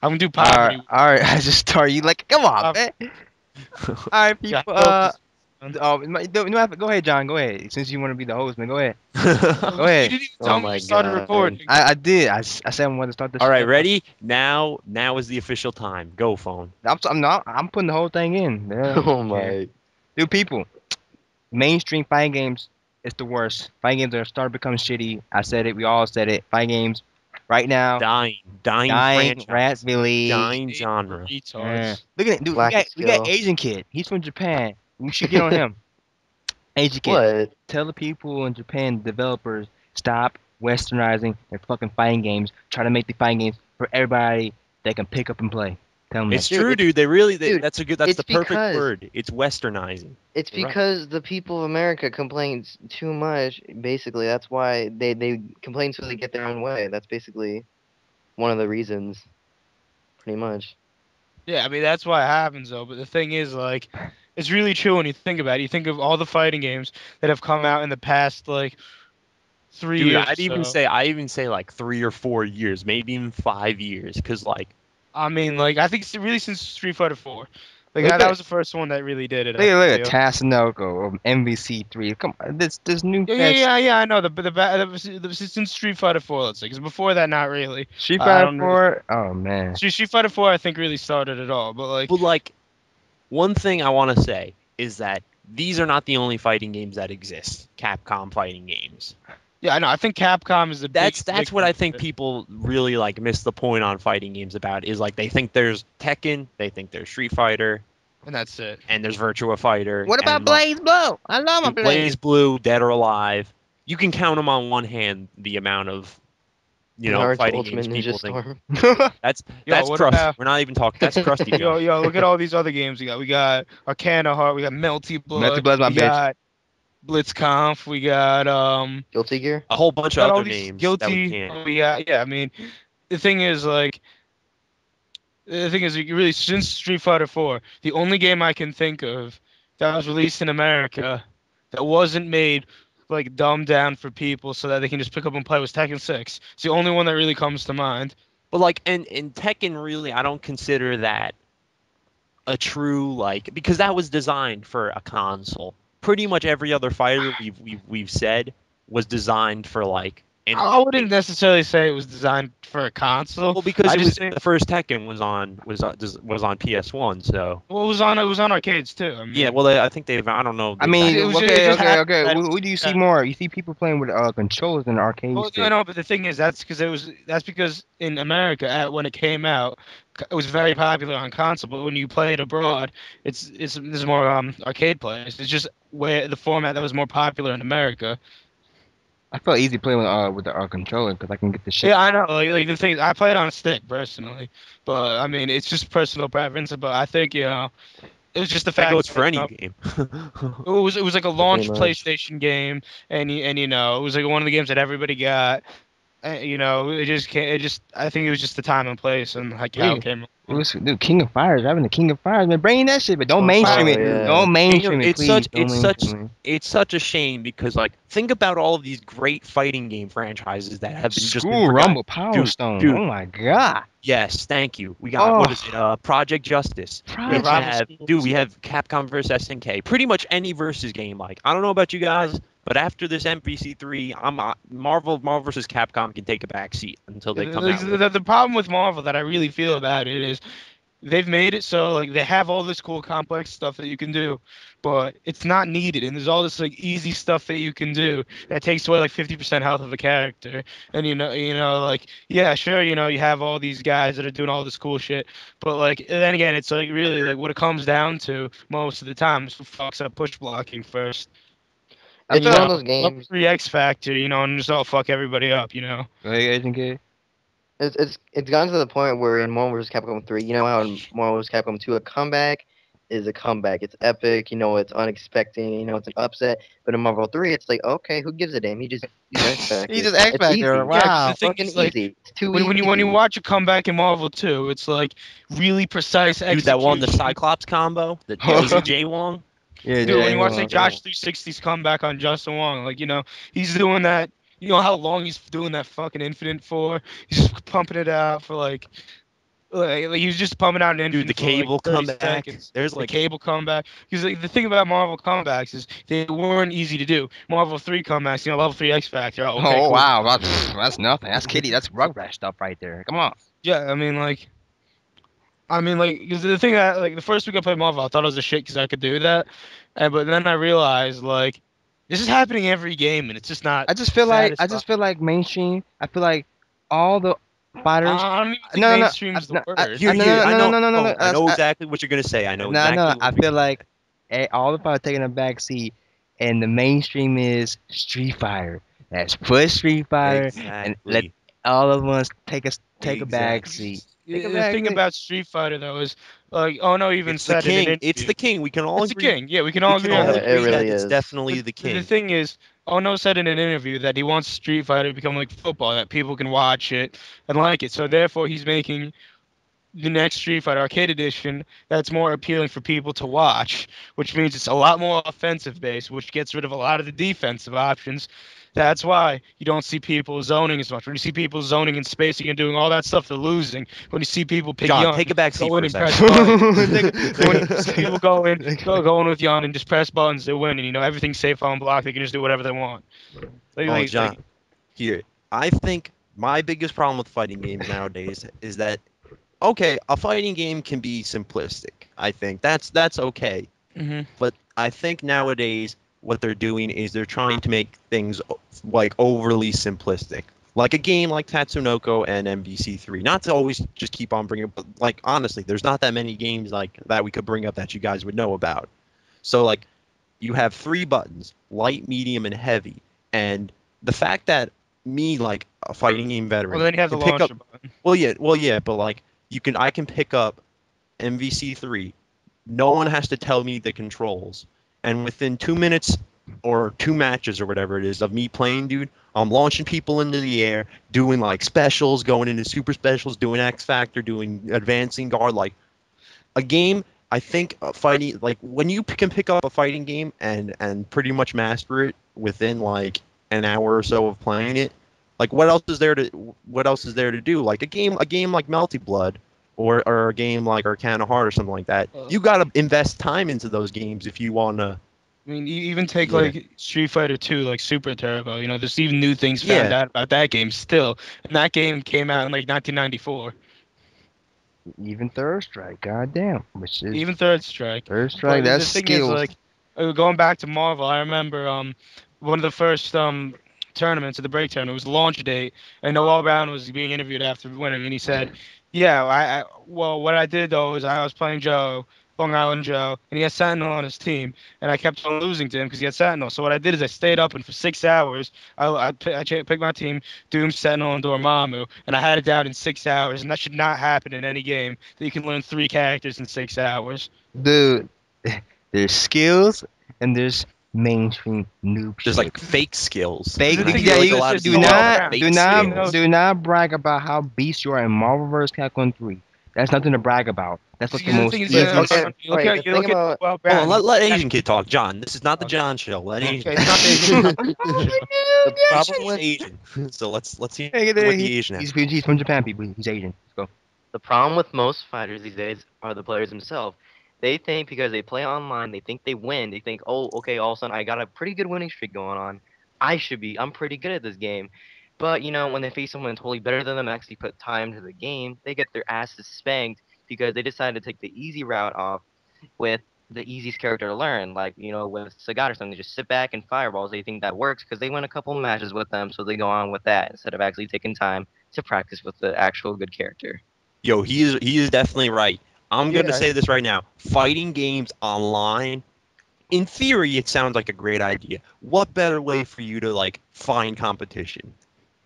I'm gonna do All right, poverty. all right. I just start. You like, come on, man. All right, Yeah, people. help this. Man. Go ahead, John. Go ahead. Since you want to be the host, man, go ahead. Oh, Go you ahead. didn't even Oh tell me my you started god. recording. I did. I said I wanted to start the All right, show. ready? Now is the official time. Go, phone. I'm not. I'm putting the whole thing in. Yeah, I Oh don't care. my. Dude, people. Mainstream fighting games is the worst. Fighting games are starting to become shitty. I said it. We all said it. Fighting games right now, Dying dying franchise. rapidly. Dying Hate for genre. Yeah. retards. Look at it, dude. We Lack got of we got skill. Asian kid. He's from Japan. We should get on him. Asian kid. What? Tell the people in Japan, developers, stop westernizing their fucking fighting games. Try to make the fighting games for everybody that can pick up and play. Tell them that It's shit. true, Dude, dude. dude, That's it's the perfect because word. It's westernizing. it's You're right. because the people of America complain too much. Basically, that's why they complain so they get their own way. That's basically one of the reasons, pretty much. Yeah, I mean that's why it happens though. But the thing is, like, it's really true when you think about it. You think of all the fighting games that have come out in the past like three Dude, years or so. I even say like 3 or 4 years, maybe even 5 years, because like I mean, like, I think really since Street Fighter 4, like Look that at was the first one that really did it. I look at feel. Tatsunoko of MVC3. Come on, this new Yeah, yeah, fetch yeah, yeah. I know the since Street Fighter 4, let's say, because before that, not really. Street I Fighter don't really. 4. Oh man. Street Fighter 4, I think, really started it all. But like, but like one thing I want to say is that these are not the only fighting games that exist. Capcom fighting games. yeah, I know. I think Capcom is the That's biggest that's what victim I of think it. people really like miss the point on fighting games about is like they think there's Tekken, they think there's Street Fighter, And that's it. and there's Virtua Fighter, What about and like Blaze Blue? I love my Dude, Blaze. Blaze Blue, Dead or Alive. You can count them on one hand the amount of Naruto fighting games Ultimate Ninja people think. Storm. That's Yo, that's what crusty. about We're not even talking. That's crusty, John. yo? Look at all these other games we got. We got Arcana Heart. We got Melty Melty Blood. Blood's my We bitch. got Blitzkampf. We got Guilty Gear. A whole bunch of got all other these names that we guilty. can't. We got yeah. I mean, the thing is like the thing is really since Street Fighter 4, the only game I can think of that was released in America that wasn't made like dumbed down for people so that they can just pick up and play was Tekken 6. It's the only one that really comes to mind. But like, and Tekken really, I don't consider that a true like because that was designed for a console. Pretty much every other fighter we've said was designed for like and I wouldn't necessarily say it was designed for a console. well because I it just was think the first Tekken was on PS1, so. well, it was on arcades too. I Yeah, mean, well, I think they've. I don't know I it, mean, it exactly. was it okay, just okay, happened okay. that Who do you see yeah. more? You see people playing with controllers than arcade Well, stick. no, but the thing is that's because in America when it came out, it was very popular on console. But when you play it abroad, there's more arcade players. It's just where the format that was more popular in America. I felt easy playing with the controller because I can get the shit. Yeah, I know. Like the thing, I play it on a stick personally, but I mean it's just personal preference. But I think it was just the That fact goes that for any game. it was like a Pretty launch much. PlayStation game, and it was like one of the games that everybody got. It just can't. It just I think it was just the time and place and like how Yeah, it came it along. was dude, King of Fighters. Having the King of Fighters, man, bring that shit, but don't Oh, mainstream Oh it. fire! yeah. Don't mainstream it, please. Don't mainstream it. It's such a shame because like think about all of these great fighting game franchises that have been School forgotten. Rumble, Power Dude, Stone. dude, Oh my god. yes, thank you. We got what is Oh, it? Project Justice. Yeah, We Project. rival have dude, schools. we have Capcom versus SNK. Pretty much any versus game. Like I don't know about you guys, but after this MVC3, I'm Marvel versus Capcom can take a back seat until they come out with. The problem with Marvel that I really feel about it is they've made it so like they have all this cool complex stuff that you can do, but it's not needed. And there's all this like easy stuff that you can do that takes away like 50% health of a character. And like yeah, sure, you have all these guys that are doing all this cool shit, but like then again, it's like really like what it comes down to most of the time is who fucks up push blocking first. I It's You one felt. of know, those up games. 3X factor, and just all fuck everybody up. Go ahead, Agent K. It's gotten to the point where in Marvel vs. Capcom 3, you know how in Marvel vs. Capcom 2 a comeback is a comeback. It's epic, it's unexpected, it's an upset. But in Marvel 3, it's like, okay, who gives a damn? He's X He Factor. just X It's Factor. easy. Yeah, because the Wow. thing Fucking is, like, easy. It's too when you easy. watch a comeback in Marvel 2, it's like really precise Dude, that won the execution. Cyclops combo. That Yeah, was it Jay Wong? Yeah, dude, Yeah. when Jay. you watch like Hold Josh 360's comeback on Justin Wong, like he's doing that. You know how long he's doing that fucking Infinite for? He's just pumping it out for like Like, he was just pumping out an Dude, infant the for like cable 30 comeback. seconds. There's The like, cable comeback. Because like, the thing about Marvel comebacks is they weren't easy to do. Marvel 3 comebacks, level 3 X Factor. Oh, okay, Oh cool. wow, that's nothing. That's kitty. That's Rugrat stuff right there. Come on. Yeah, like, because the thing that, like, the first week I played Marvel, I thought it was a shit because I could do that. But then I realized, like, this is happening every game and it's just not I satisfying. just feel like mainstream. I feel like all the fighters. I don't even think No, no, no, mainstream's the no, word. here, no, here. no, I no, no, know. no, no, no, no. Oh, I know exactly what you're gonna say. I know No, no. exactly I what you're feel gonna like all the fighters taking a back seat, and the mainstream is Street Fighter. Let's push Street say. Fighter and let Exactly. all of us take a back Exactly. seat. Take a The back thing seat. about Street Fighter though is, like, oh no, even It's the said in an king. It's interview. the king. We can all It's the agree. king. Yeah, we can We all can agree on all Yeah, that. it agree that really it's is. definitely But the the king. thing is, Ono said in an interview that he wants Street Fighter to become like football, that people can watch it and like it. So therefore, he's making the next Street Fighter Arcade Edition that's more appealing for people to watch, which means it's a lot more offensive based, which gets rid of a lot of the defensive options. That's why you don't see people zoning as much. When you see people zoning and spacing and doing all that stuff, they're losing. When you see people pick John, Yun, take a back seat go in for a and second. press buttons. When you see Take people go in, a- going with Yun and just press buttons, they're winning. Everything's safe on block. They can just do whatever they want. Like, Oh, like, John, like here. I think my biggest problem with fighting games nowadays is that okay, a fighting game can be simplistic. I think that's okay. mhm. But I think nowadays what they're doing is they're trying to make things like overly simplistic. Like a game like Tatsunoko and MVC3. Not to always just keep on bringing up, but like honestly, there's not that many games like that we could bring up that you guys would know about. So like you have three buttons, light, medium, and heavy. And the fact that me, like a fighting game Well, veteran, then you have the can pick up launcher button. well yeah, but like I can pick up MVC3. No one has to tell me the controls. And within 2 minutes or two matches or whatever it is of me playing, dude, I'm launching people into the air, doing like specials, going into super specials, doing X Factor, doing advancing guard. Like a game, I think fighting, like when you can pick up a fighting game and pretty much master it within like an hour or so of playing it, like what else is there to do? Like a game like Melty Blood or a game like Arcana Heart or something like that. Uh, You got to invest time into those games if you want to. you even take Yeah. like Street Fighter 2, like Super Turbo. There's even new things found Yeah. out about that game still, and that game came out in like 1994. Even third strike, goddamn, which is Even Third Strike. third strike. But That's the thing is, skills. like, going back to Marvel, I remember one of the first tournaments at the break tournament was launch date, and Noel Brown was being interviewed after winning, and he said, "Yeah, well, what I did though is I was playing Joe." Long Island Joe, and he had Sentinel on his team, and I kept on losing to him because he had Sentinel. So what I did is I stayed up, and for 6 hours, I picked my team, Doom, Sentinel, and Dormammu, and I had it down in 6 hours, and that should not happen in any game that you can learn three characters in 6 hours. Dude, there's skills and there's mainstream noob There's shit. like fake skills, Fake, The and I thing feel yeah, is, like a you lot of just do people have Noel not, Brown. fake do He not, knows skills. do not brag about how beast you are in Marvel vs. Capcom 3. That's nothing to brag about. That's like the because the most thing is, But easiest. okay, you all look right. at The you thing look at about Noel Hold on, Brown. let Asian kid talk. John, this is not the Okay, John show. Let Asian okay, kid it's not talk. the Asian. It's not the Asian show. the problem He's with Asian, so let's hear Hey, what the Asian has. he's from Japan, people. He's Asian. Let's go. the problem with most fighters these days are the players themselves. They think because they play online, they think they win. They think, oh, okay, all of a sudden I got a pretty good winning streak going on. I'm pretty good at this game. But when they face someone totally better than them, actually put time to the game, they get their asses spanked because they decided to take the easy route off with the easiest character to learn. Like, with Sagat or something, they just sit back and fireballs. They think that works because they win a couple matches with them, so they go on with that instead of actually taking time to practice with the actual good character. Yo, he is definitely right. I'm gonna Yeah, say this right now. Fighting games online, in theory, it sounds like a great idea. What better way for you to like find competition?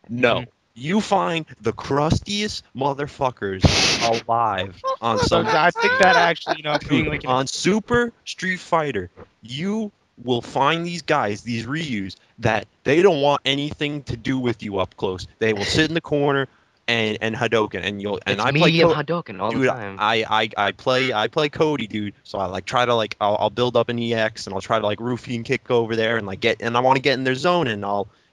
No. mhm. You find the crustiest motherfuckers alive on So some I think that actually, dude, being like an on Super Street Fighter, you will find these guys, these Ryus, that they don't want anything to do with you up close. They will sit in the corner and Hadoken, and It's I play medium Hadouken all the dude. time. I play Cody, dude. So I like try to I'll build up an EX and I'll try to like roofie and kick over there and like get and I want to get in their zone and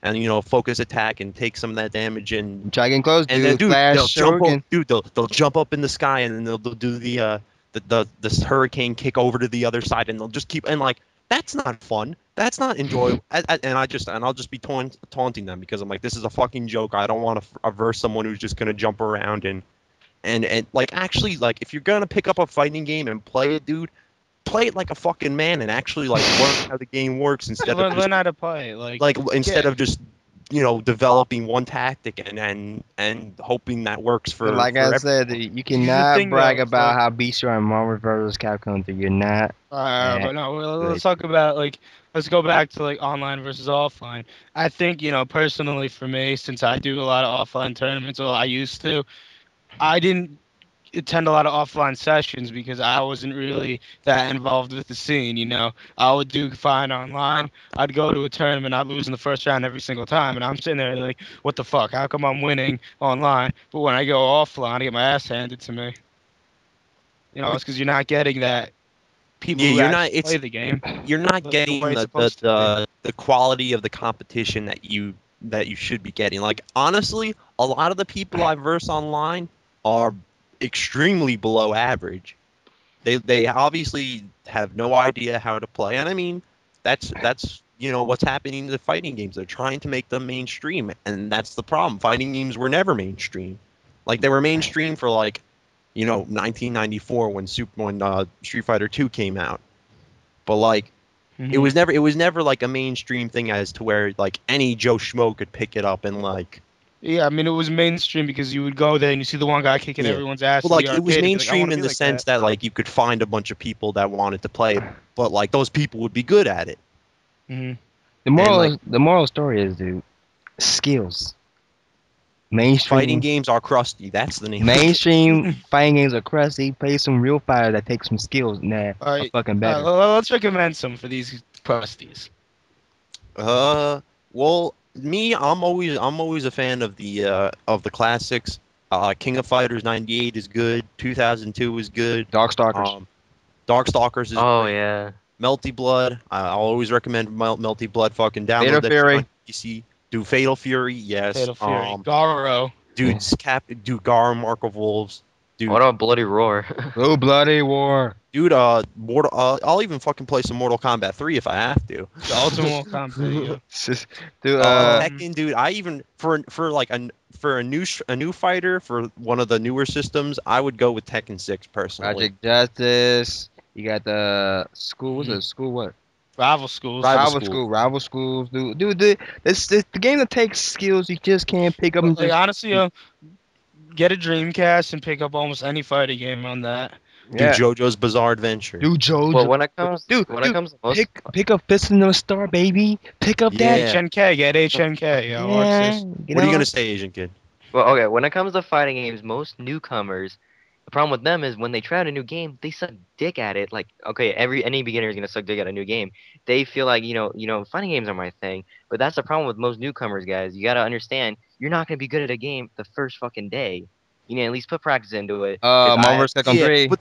and focus attack and take some of that damage and Try getting close, and then dude. Flash they'll jump up, shuriken. dude. They'll jump up in the sky and then they'll do the hurricane kick over to the other side and they'll just keep and like that's not fun. That's not enjoyable. And I'll just be taunting them because I'm like, this is a fucking joke. I don't want to averse someone who's just gonna jump around and like actually like if you're gonna pick up a fighting game and play it, dude, play it like a fucking man and actually like learn how the game works instead of just Learn how to play. like instead yeah. of just developing one tactic and hoping that works But for like I everyone. said, you See, the cannot thing though brag is about like, how beast you are in Marvel vs. Capcom 3. You're not but that no, good. let's talk about like, let's go back to like online versus offline. I think personally for me, since I do a lot of offline tournaments, or I used to, I didn't attend a lot of offline sessions because I wasn't really that involved with the scene. I would do fine online. I'd go to a tournament, I'd lose in the first round every single time, and I'm sitting there like, what the fuck? How come I'm winning online, but when I go offline, I get my ass handed to me? It's because you're not getting that people Yeah, who you're not. actually play the game You're not the way getting it's the supposed to be. the quality of the competition that you should be getting. Like honestly, a lot of the people I verse online are extremely below average. They obviously have no idea how to play, and I mean that's what's happening to the fighting games. They're trying to make them mainstream, and that's the problem. Fighting games were never mainstream. Like they were mainstream for like 1994 when Street Fighter 2 came out. But like Mhm. it was never like a mainstream thing as to where like any Joe Schmo could pick it up and like Yeah, I mean, it was mainstream because you would go there and you see the one guy kicking yeah. everyone's ass Well, in the like it was arcade and be like, I want mainstream to in be the like sense that. that like you could find a bunch of people that wanted to play it, but like those people would be good at it. Hmm. And like The moral story is, dude, skills. fighting Mainstream games are crusty. That's the name. mainstream fighting games are crusty. Play some real fire that takes some skills and that All are right, fucking better. let's recommend some for these crusties. Uh, well, me, I'm always a fan of the classics. King of Fighters '98 is good. 2002 is good. Darkstalkers. Um, Darkstalkers is Oh great. yeah. Melty Blood. I'll always recommend Melty Blood. Fucking download Fatal that shit on Fury. PC. Do Fatal Fury, yes. Fatal Fury, Garo. Do Gar Mark of Wolves. What Dude, about Bloody Roar? Blue Bloody War. dude. I'll even fucking play some Mortal Kombat 3 if I have to. The Ultimate Combat, yeah. Dude, Um, Tekken, dude. I even for like a new fighter for one of the newer systems, I would go with Tekken 6 personally. Project Justice. You got the school. What's mhm. it? School what? Rival Schools. Rival Rival School. School. Rival Schools. Dude, this the game that takes skills you just can't pick up and Like just. honestly, get a Dreamcast and pick up almost any fighting game on that. Do Yeah. JoJo's Bizarre Adventure. Dude, Well, Jojo. when it Dude, comes to most pick up Fist in the Star, baby. Pick up that. Yeah. HNK, get HNK. Yo, watch Yeah. this. You What are you know. gonna say, Asian Kid? well, okay, when it comes to fighting games, most newcomers, the problem with them is when they try out a new game, they suck dick at it. Like, okay, any beginner is gonna suck dick at a new game. They feel like fighting games are my thing, but that's the problem with most newcomers, guys. You gotta understand, you're not gonna be good at a game the first fucking day. You need to at least put practice into it. Cause Marvel I vs. Capcom Yeah, 3. but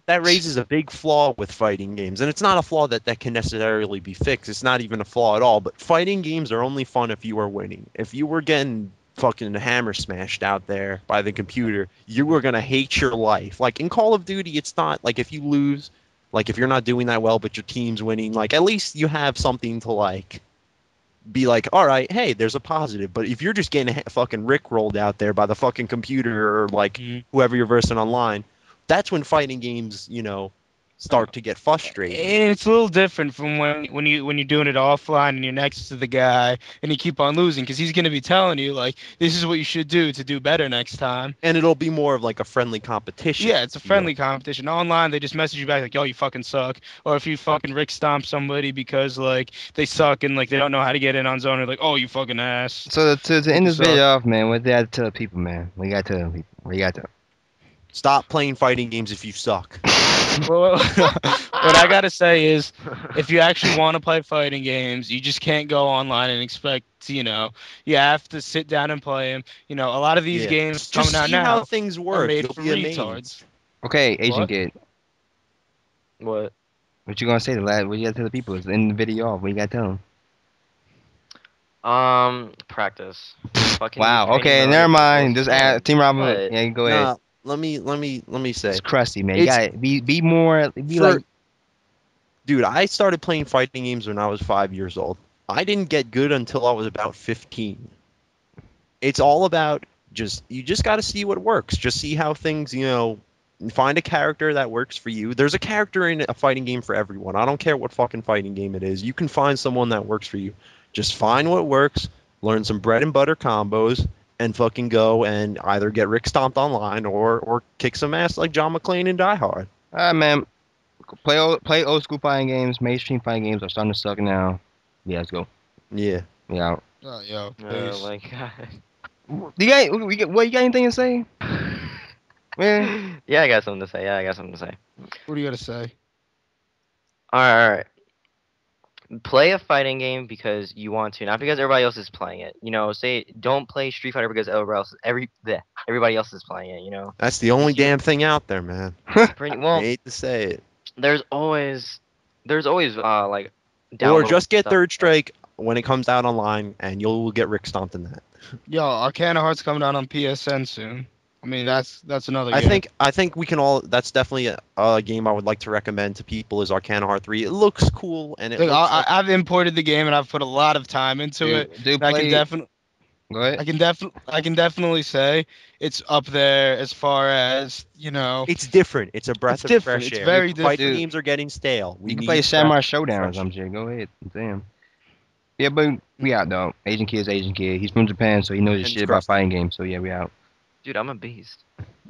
that raises a big flaw with fighting games, and it's not a flaw that can necessarily be fixed. It's not even a flaw at all. But fighting games are only fun if you are winning. If you were getting fucking hammer smashed out there by the computer, you were gonna hate your life. Like in Call of Duty, it's not like if you lose, like if you're not doing that well, but your team's winning, like at least you have something to like be like, all right, hey, there's a positive. But if you're just getting fucking rickrolled out there by the fucking computer or like Mhm. whoever you're versing online, that's when fighting games, Uh, start to get frustrating. And it's a little different from when you're doing it offline and you're next to the guy and you keep on losing because he's gonna be telling you like this is what you should do to do better next time. And it'll be more of like a friendly competition Yeah, it's a feel. friendly competition. Online, they just message you back like, "Yo, you fucking suck," or if you fucking Rick stomp somebody because like they suck and like they don't know how to get in on zone, they're like, "Oh, you fucking ass." So to Like end you this suck. video off, man, what do you got to tell people, man? What you got to tell people? What you got to? Stop playing fighting games if you suck. Well, what I gotta say is, if you actually want to play fighting games, you just can't go online and expect, you have to sit down and play them. A lot of these Yeah. games Just coming out see how now things are work. made You'll for be retards. amazed. Okay, Asian What? kid, what? what you gonna say to lad? What you got to tell the people? It's end the video off. What you got to tell them? Practice. Fucking Wow. training Okay. mode Never is the mind. most Just fun. Team Robin. What? Yeah, go ahead. Nah, let me It's say. crusty, man. You It's got to be more. Be for like. dude, I started playing fighting games when I was 5 years old. I didn't get good until I was about 15. It's all about you just got to see what works. Just see how things, find a character that works for you. There's a character in a fighting game for everyone. I don't care what fucking fighting game it is. You can find someone that works for you. Just find what works, learn some bread and butter combos, and fucking go and either get Rick stomped online or kick some ass like John McClane in Die Hard. All right, man. Play old school fighting games. Mainstream fighting games are starting to suck now. Yeah, let's go. Yeah. Yeah. Oh, yo, Oh peace. my god. You got what? You got anything to say, man? Yeah, I got something to say. Yeah, I got something to say. What do you got to say? All right. Play a fighting game because you want to, not because everybody else is playing it. Say don't play Street Fighter because everybody else is playing it. That's the only It's your damn thing out there, man. pretty I well. hate to say it. There's always like Or downloadable just get stuff. Third Strike when it comes out online, and you'll get Rick stomped in that. Yo, Arcana Heart's coming out on PSN soon. I mean, that's another I game. think I think we can all. That's definitely a game I would like to recommend to people. Is Arcana Heart 3. It looks cool, and it Look, looks like I've imported the game and I've put a lot of time into it. Do And I can play. definitely, Go ahead. I can definitely say it's up there as far as it's different. It's a it's breath of different. fresh It's air. very Fighting different. Dude, games are getting stale. We you can need play Samurai fresh, Showdown or fresh. some shit. Go ahead. Damn. Yeah, but we out though. Asian kid's Asian kid. He's from Japan, so he knows his And it's shit about crusty. fighting games. So yeah, we out. Dude, I'm a beast.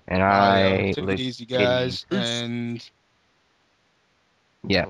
And Yo, I take it look easy, it easy. guys, and Yeah.